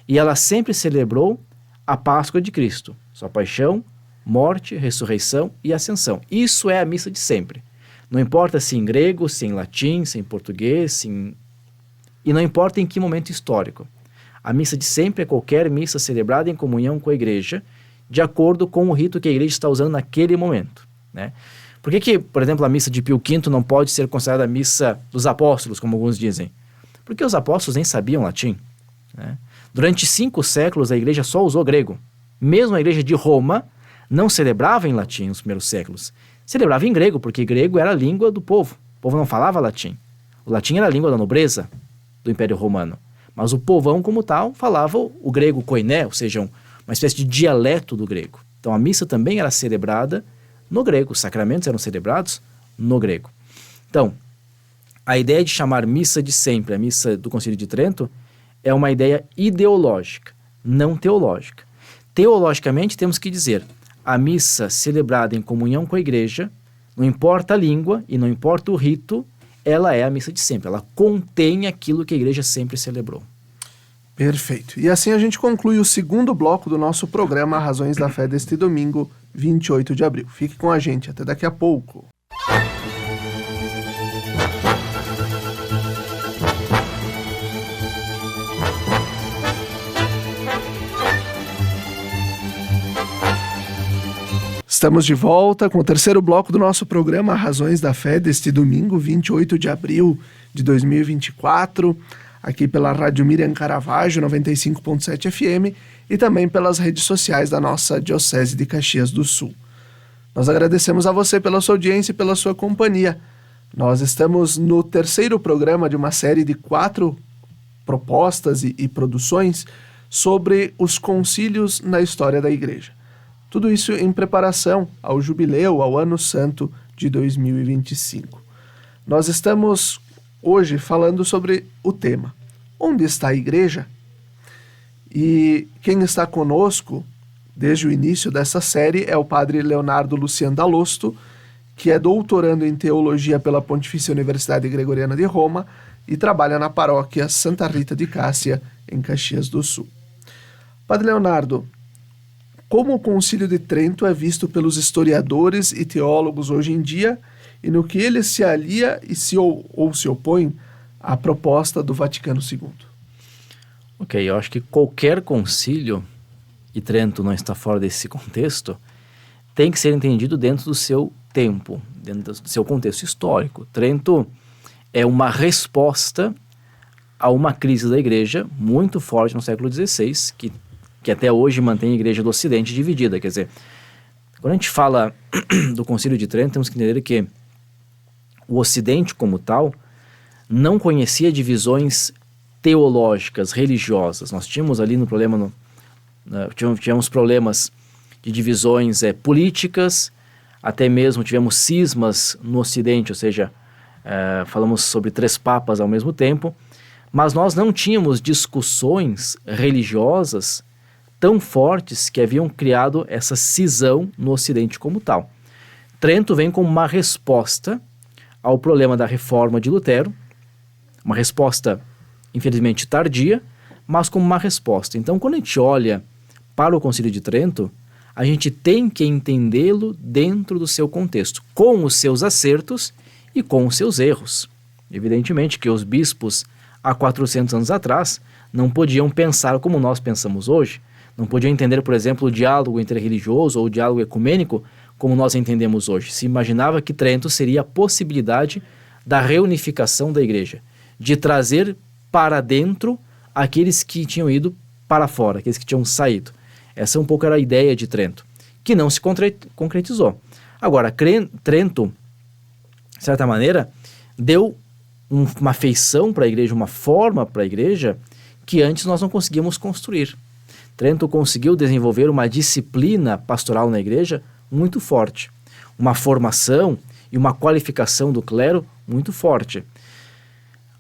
E ela sempre celebrou a Páscoa de Cristo, sua paixão, morte, ressurreição e ascensão. Isso é a missa de sempre. Não importa se em grego, se em latim, se em português, e não importa em que momento histórico. A missa de sempre é qualquer missa celebrada em comunhão com a igreja, de acordo com o rito que a igreja está usando naquele momento, né? Por que, por exemplo, a missa de Pio V não pode ser considerada a missa dos apóstolos, como alguns dizem? Porque os apóstolos nem sabiam latim, né? Durante 5 séculos a igreja só usou grego. Mesmo a igreja de Roma não celebrava em latim nos primeiros séculos. Celebrava em grego, porque grego era a língua do povo. O povo não falava latim. O latim era a língua da nobreza do Império Romano. Mas o povão, como tal, falava o grego koiné, ou seja, uma espécie de dialeto do grego. Então a missa também era celebrada no grego. Os sacramentos eram celebrados no grego. Então, a ideia de chamar missa de sempre, a missa do Concílio de Trento, é uma ideia ideológica, não teológica. Teologicamente, temos que dizer, a missa celebrada em comunhão com a igreja, não importa a língua e não importa o rito, ela é a missa de sempre. Ela contém aquilo que a igreja sempre celebrou. Perfeito. E assim a gente conclui o segundo bloco do nosso programa Razões da Fé deste domingo, 28 de abril. Fique com a gente, até daqui a pouco. Estamos de volta com o terceiro bloco do nosso programa Razões da Fé deste domingo, 28 de abril de 2024, aqui pela Rádio Miriam Caravaggio, 95.7 FM, e também pelas redes sociais da nossa Diocese de Caxias do Sul. Nós agradecemos a você pela sua audiência e pela sua companhia. Nós estamos no 3º programa de uma série de 4 propostas e produções sobre os concílios na história da Igreja. Tudo isso em preparação ao jubileu, ao Ano Santo de 2025. Nós estamos hoje falando sobre o tema: onde está a Igreja? E quem está conosco desde o início dessa série é o padre Leonardo Lucian Dalosto, que é doutorando em teologia pela Pontifícia Universidade Gregoriana de Roma e trabalha na paróquia Santa Rita de Cássia, em Caxias do Sul. Padre Leonardo, como o Concílio de Trento é visto pelos historiadores e teólogos hoje em dia e no que ele se alia e se opõe à proposta do Vaticano II? Ok, eu acho que qualquer concílio, e Trento não está fora desse contexto, tem que ser entendido dentro do seu tempo, dentro do seu contexto histórico. Trento é uma resposta a uma crise da Igreja muito forte no século XVI, que até hoje mantém a Igreja do Ocidente dividida. Quer dizer, quando a gente fala do Concílio de Trento, temos que entender que o Ocidente como tal não conhecia divisões teológicas, religiosas. Nós tínhamos ali no problema, tivemos problemas de divisões políticas, até mesmo tivemos cismas no Ocidente, ou seja, falamos sobre 3 papas ao mesmo tempo, mas nós não tínhamos discussões religiosas tão fortes que haviam criado essa cisão no Ocidente como tal. Trento vem como uma resposta ao problema da reforma de Lutero, uma resposta, infelizmente, tardia, mas como uma resposta. Então, quando a gente olha para o Concílio de Trento, a gente tem que entendê-lo dentro do seu contexto, com os seus acertos e com os seus erros. Evidentemente que os bispos, há 400 anos atrás, não podiam pensar como nós pensamos hoje, não podiam entender, por exemplo, o diálogo interreligioso ou o diálogo ecumênico como nós entendemos hoje. Se imaginava que Trento seria a possibilidade da reunificação da Igreja, de trazer para dentro aqueles que tinham ido para fora, aqueles que tinham saído. Essa um pouco era a ideia de Trento, que não se concretizou. Agora, Trento, de certa maneira, deu uma feição para a Igreja, uma forma para a Igreja que antes nós não conseguíamos construir. Trento conseguiu desenvolver uma disciplina pastoral na Igreja muito forte, uma formação e uma qualificação do clero muito forte.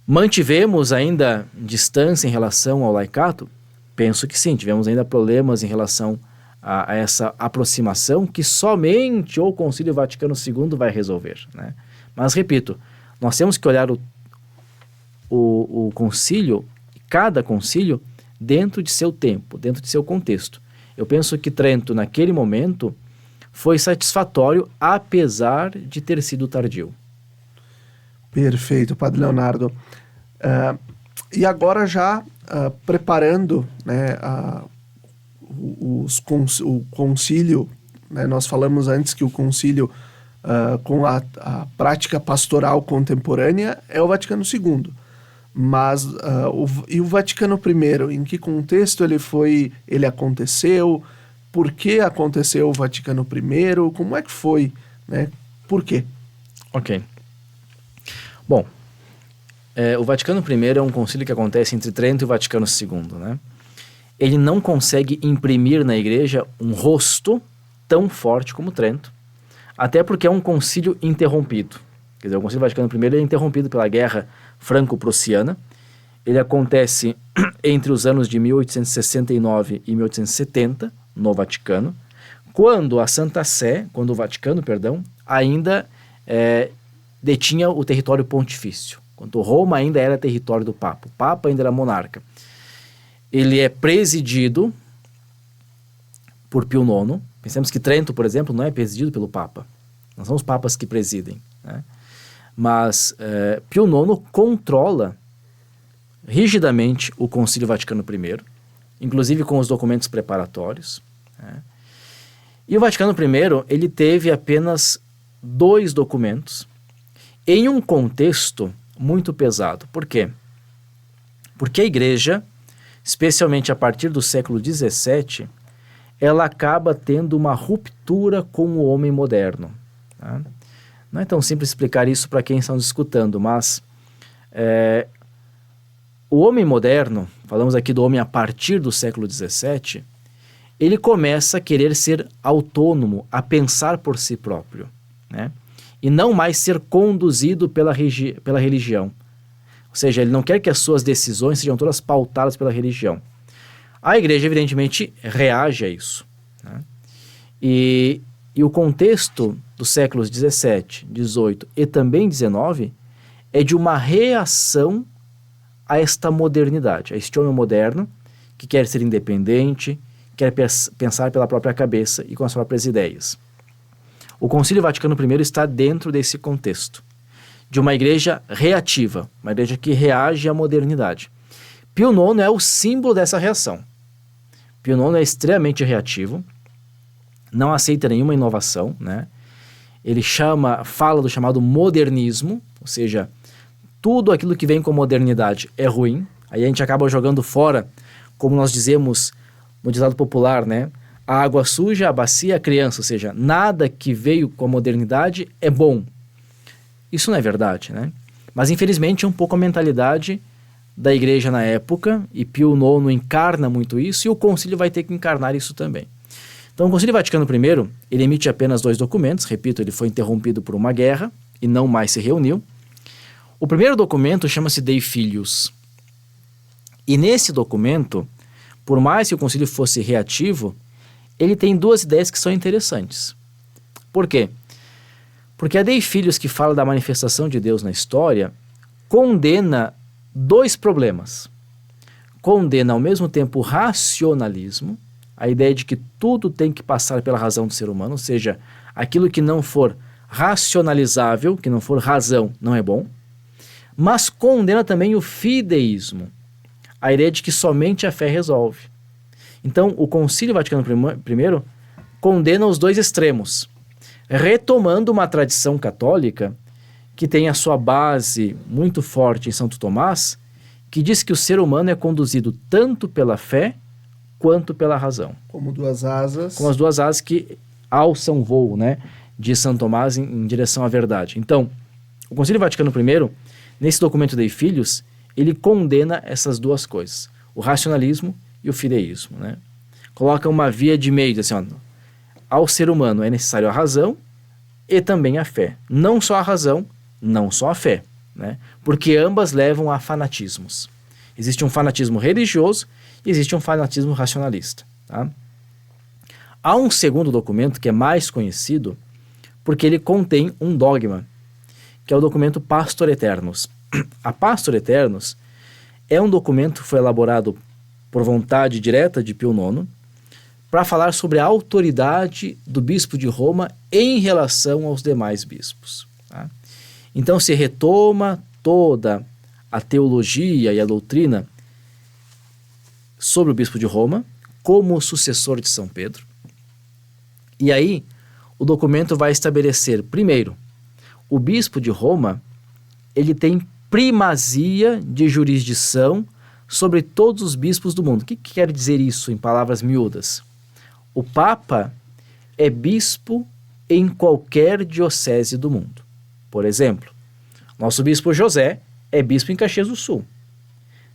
Mantivemos ainda distância em relação ao laicato? Penso que sim, tivemos ainda problemas em relação a essa aproximação que somente o Concílio Vaticano II vai resolver, né? Mas, repito, nós temos que olhar o concílio, cada concílio, dentro de seu tempo, dentro de seu contexto. Eu penso que Trento, naquele momento, foi satisfatório, apesar de ter sido tardio. Perfeito, Padre Leonardo. E agora já preparando, né, o concílio, né, nós falamos antes que o concílio com a prática pastoral contemporânea é o Vaticano II. Mas e o Vaticano I, em que contexto ele aconteceu? Por que aconteceu o Vaticano I? Como é que foi? Né? Por quê? Ok. Bom, o Vaticano I é um concílio que acontece entre Trento e o Vaticano II, né? Ele não consegue imprimir na Igreja um rosto tão forte como Trento, até porque é um concílio interrompido. Quer dizer, o Concílio Vaticano I é interrompido pela Guerra Franco-Prussiana. Ele acontece entre os anos de 1869 e 1870, no Vaticano, quando o Vaticano, ainda detinha o território pontifício, quando Roma ainda era território do Papa, o Papa ainda era monarca. Ele é presidido por Pio IX. Pensemos que Trento, por exemplo, não é presidido pelo Papa, não são os papas que presidem, né? Mas Pio IX controla rigidamente o Concílio Vaticano I, inclusive com os documentos preparatórios, né? E o Vaticano I, ele teve apenas 2 documentos em um contexto muito pesado. Por quê? Porque a Igreja, especialmente a partir do século XVII, ela acaba tendo uma ruptura com o homem moderno. Tá? Não é tão simples explicar isso para quem está nos escutando, mas o homem moderno, falamos aqui do homem a partir do século XVII, ele começa a querer ser autônomo, a pensar por si próprio, né? E não mais ser conduzido pela religião. Ou seja, ele não quer que as suas decisões sejam todas pautadas pela religião. A igreja, evidentemente, reage a isso, né? E o contexto dos séculos XVII, XVIII e também XIX é de uma reação a esta modernidade, a este homem moderno que quer ser independente, quer pensar pela própria cabeça e com as próprias ideias. O Concílio Vaticano I está dentro desse contexto, de uma igreja reativa, uma igreja que reage à modernidade. Pio IX é o símbolo dessa reação. Pio IX é extremamente reativo, não aceita nenhuma inovação, né? Ele fala do chamado modernismo, ou seja, tudo aquilo que vem com modernidade é ruim. Aí a gente acaba jogando fora, como nós dizemos no ditado popular, né? A água suja, a bacia, a criança, ou seja, nada que veio com a modernidade é bom. Isso não é verdade, né? Mas infelizmente é um pouco a mentalidade da igreja na época, e Pio IX encarna muito isso, e o concílio vai ter que encarnar isso também. Então o Concílio Vaticano I, ele emite apenas 2 documentos, repito, ele foi interrompido por uma guerra e não mais se reuniu. O primeiro documento chama-se Dei Filius, e nesse documento, por mais que o concílio fosse reativo, ele tem 2 ideias que são interessantes. Por quê? Porque a Dei Filius, que fala da manifestação de Deus na história, condena 2 problemas. Condena ao mesmo tempo o racionalismo, a ideia de que tudo tem que passar pela razão do ser humano, ou seja, aquilo que não for racionalizável, que não for razão, não é bom, mas condena também o fideísmo, a ideia de que somente a fé resolve. Então, o Concílio Vaticano I condena os 2 extremos, retomando uma tradição católica que tem a sua base muito forte em Santo Tomás, que diz que o ser humano é conduzido tanto pela fé quanto pela razão. Como 2 asas. Como as 2 asas que alçam voo, né, de Santo Tomás em direção à verdade. Então, o Concílio Vaticano I, nesse documento Dei Filius, ele condena essas 2 coisas, o racionalismo e o fideísmo, né? Coloca uma via de meio, assim, ó, ao ser humano é necessário a razão e também a fé. Não só a razão, não só a fé, né? Porque ambas levam a fanatismos. Existe um fanatismo religioso e existe um fanatismo racionalista, tá? Há um segundo documento que é mais conhecido porque ele contém um dogma, que é o documento Pastor Aeternus. A Pastor Aeternus é um documento que foi elaborado por vontade direta de Pio IX para falar sobre a autoridade do bispo de Roma em relação aos demais bispos, tá? Então se retoma toda a teologia e a doutrina sobre o bispo de Roma como o sucessor de São Pedro. E aí o documento vai estabelecer, primeiro, o bispo de Roma, ele tem primazia de jurisdição sobre todos os bispos do mundo. O que quer dizer isso em palavras miúdas? O Papa é bispo em qualquer diocese do mundo. Por exemplo, nosso bispo José é bispo em Caxias do Sul.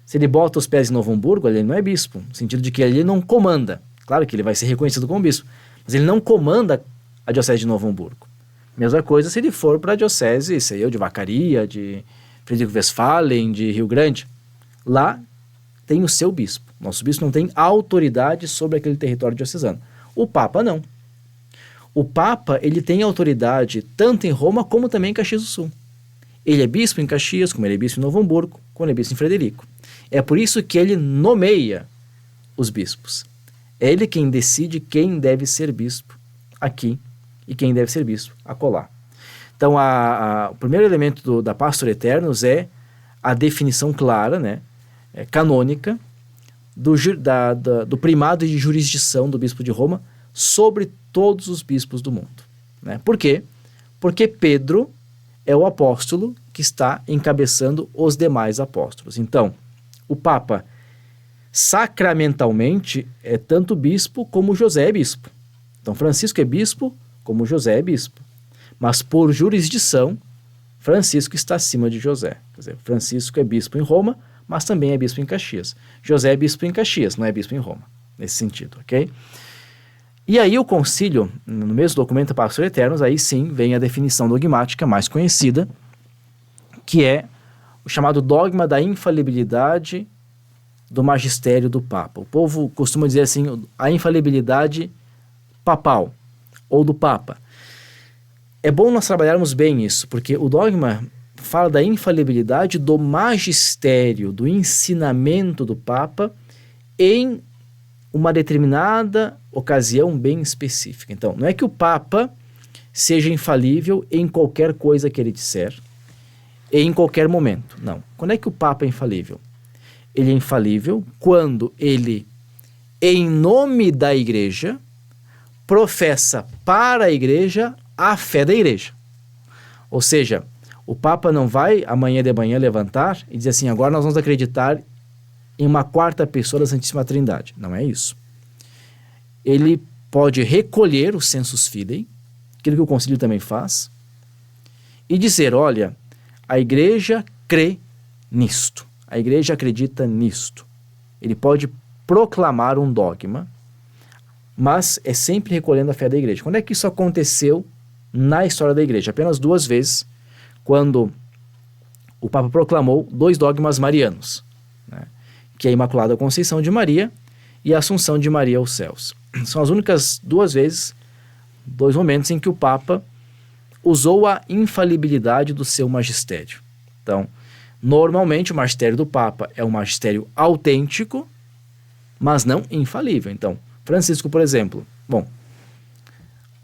Se ele bota os pés em Novo Hamburgo, ele não é bispo, no sentido de que ele não comanda. Claro que ele vai ser reconhecido como bispo, mas ele não comanda a diocese de Novo Hamburgo. Mesma coisa se ele for para a diocese, sei eu, de Vacaria, de Frederico Westphalen, de Rio Grande. Lá tem o seu bispo. Nosso bispo não tem autoridade sobre aquele território diocesano. O Papa não. O Papa, ele tem autoridade tanto em Roma como também em Caxias do Sul. Ele é bispo em Caxias, como ele é bispo em Novo Hamburgo, como ele é bispo em Frederico. É por isso que ele nomeia os bispos. É ele quem decide quem deve ser bispo aqui e quem deve ser bispo acolá. Então, o primeiro elemento da Pastor Aeternus é a definição clara, né, canônica, do primado de jurisdição do bispo de Roma sobre todos os bispos do mundo, né? Por quê? Porque Pedro é o apóstolo que está encabeçando os demais apóstolos. Então, o Papa Sacramentalmente, é tanto bispo como José é bispo. Então, Francisco é bispo como José é bispo. Mas por jurisdição, Francisco está acima de José. Quer dizer, Francisco é bispo em Roma, mas também é bispo em Caxias. José é bispo em Caxias, não é bispo em Roma, nesse sentido, ok? E aí o concílio, no mesmo documento Pactos Eternos, aí sim vem a definição dogmática mais conhecida, que é o chamado dogma da infalibilidade do magistério do Papa. O povo costuma dizer assim, a infalibilidade papal, ou do Papa. É bom nós trabalharmos bem isso, porque o dogma fala da infalibilidade do magistério, do ensinamento do Papa em uma determinada ocasião bem específica. Então, não é que o Papa seja infalível em qualquer coisa que ele disser, em qualquer momento. Não. Quando é que o Papa é infalível? Ele é infalível quando ele, em nome da Igreja, professa para a Igreja a fé da Igreja. Ou seja, o Papa não vai amanhã de manhã levantar e dizer assim, agora nós vamos acreditar em uma quarta pessoa da Santíssima Trindade. Não é isso. Ele pode recolher o sensus fidei, aquilo que o concílio também faz, e dizer, olha, a Igreja crê nisto, a Igreja acredita nisto. Ele pode proclamar um dogma, mas é sempre recolhendo a fé da Igreja. Quando é que isso aconteceu na história da Igreja? Apenas 2 vezes, quando o Papa proclamou 2 dogmas marianos, né? Que é a Imaculada Conceição de Maria e a Assunção de Maria aos céus. São as únicas 2 vezes, 2 momentos em que o Papa usou a infalibilidade do seu magistério. Então, normalmente o magistério do Papa é um magistério autêntico, mas não infalível. Então, Francisco, por exemplo,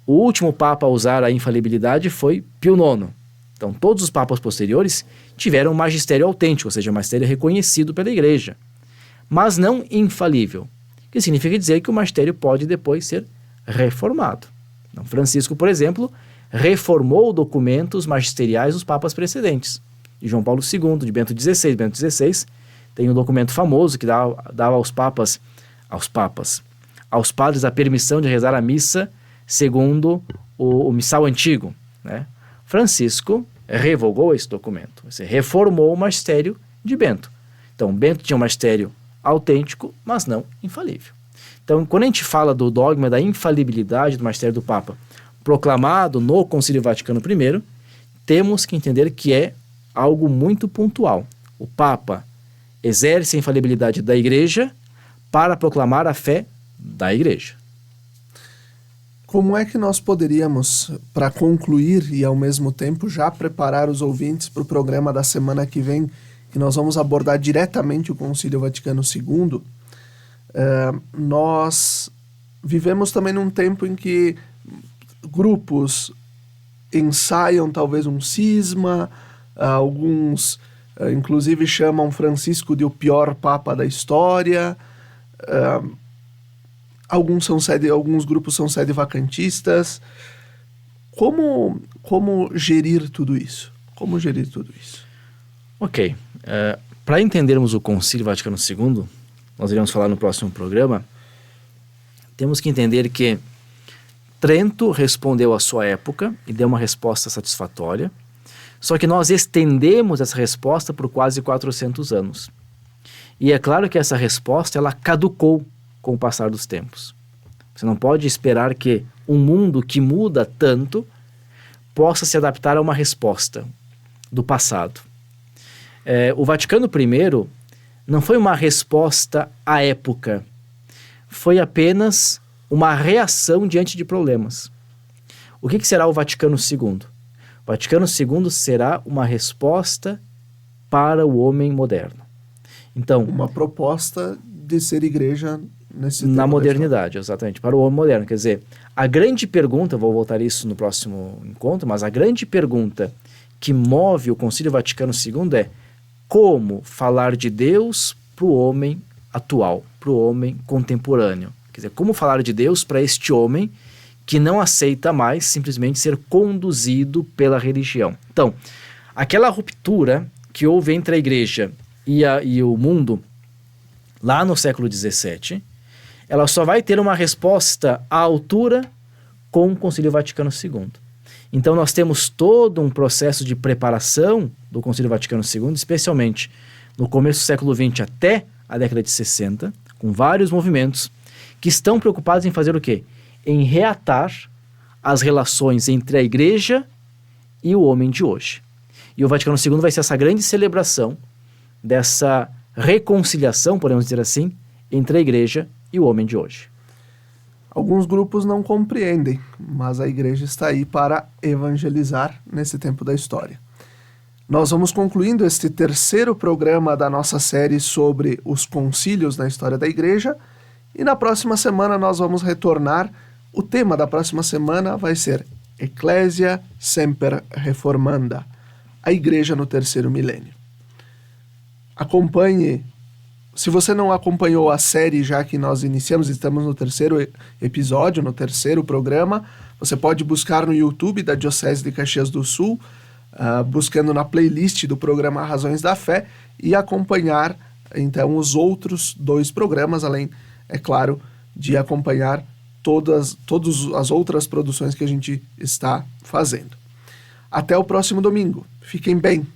o último Papa a usar a infalibilidade foi Pio IX. Então, todos os papas posteriores tiveram um magistério autêntico, ou seja, um magistério reconhecido pela Igreja, mas não infalível, que significa dizer que o magistério pode depois ser reformado. Então, Francisco, por exemplo, reformou documentos magisteriais dos papas precedentes, de João Paulo II, de Bento XVI. Bento XVI tem um documento famoso que dava aos padres a permissão de rezar a missa segundo o missal antigo, né? Francisco revogou esse documento, você reformou o magistério de Bento. Então, Bento tinha um magistério autêntico, mas não infalível. Então, quando a gente fala do dogma da infalibilidade do magistério do Papa, proclamado no Concílio Vaticano I, temos que entender que é algo muito pontual. O Papa exerce a infalibilidade da Igreja para proclamar a fé da Igreja. Como é que nós poderíamos, para concluir e ao mesmo tempo já preparar os ouvintes para o programa da semana que vem, que nós vamos abordar diretamente o Concílio Vaticano II, nós vivemos também num tempo em que grupos ensaiam talvez um cisma, alguns inclusive chamam Francisco de o pior Papa da história, alguns grupos são sede-vacantistas. Como gerir tudo isso? Como gerir tudo isso? Ok. Para entendermos o Concílio Vaticano II, nós iremos falar no próximo programa, temos que entender que Trento respondeu à sua época e deu uma resposta satisfatória, só que nós estendemos essa resposta por quase 400 anos. E é claro que essa resposta ela caducou com o passar dos tempos. Você não pode esperar que um mundo que muda tanto possa se adaptar a uma resposta do passado. O Vaticano I não foi uma resposta à época, foi apenas uma reação diante de problemas. O que será o Vaticano II? O Vaticano II será uma resposta para o homem moderno. Então, uma proposta de ser igreja na modernidade, exatamente, para o homem moderno. Quer dizer, a grande pergunta, vou voltar a isso no próximo encontro, mas a grande pergunta que move o Concílio Vaticano II é como falar de Deus para o homem atual, para o homem contemporâneo. Quer dizer, como falar de Deus para este homem que não aceita mais simplesmente ser conduzido pela religião. Então, aquela ruptura que houve entre a igreja e o mundo lá no século XVII, ela só vai ter uma resposta à altura com o Concílio Vaticano II. Então nós temos todo um processo de preparação do Concílio Vaticano II, especialmente no começo do século XX até a década de 60, com vários movimentos que estão preocupados em fazer o quê? Em reatar as relações entre a Igreja e o homem de hoje. E o Vaticano II vai ser essa grande celebração dessa reconciliação, podemos dizer assim, entre a Igreja e o homem de hoje. Alguns grupos não compreendem, mas a Igreja está aí para evangelizar nesse tempo da história. Nós vamos concluindo este terceiro programa da nossa série sobre os concílios na história da Igreja, e na próxima semana nós vamos retornar. O tema da próxima semana vai ser Ecclesia Semper Reformanda, a Igreja no terceiro milênio. Acompanhe, se você não acompanhou a série já que nós iniciamos, estamos no terceiro episódio, no terceiro programa, você pode buscar no YouTube da Diocese de Caxias do Sul, buscando na playlist do programa Razões da Fé, e acompanhar então os outros 2 programas, além, é claro, de acompanhar todas as outras produções que a gente está fazendo. Até o próximo domingo. Fiquem bem!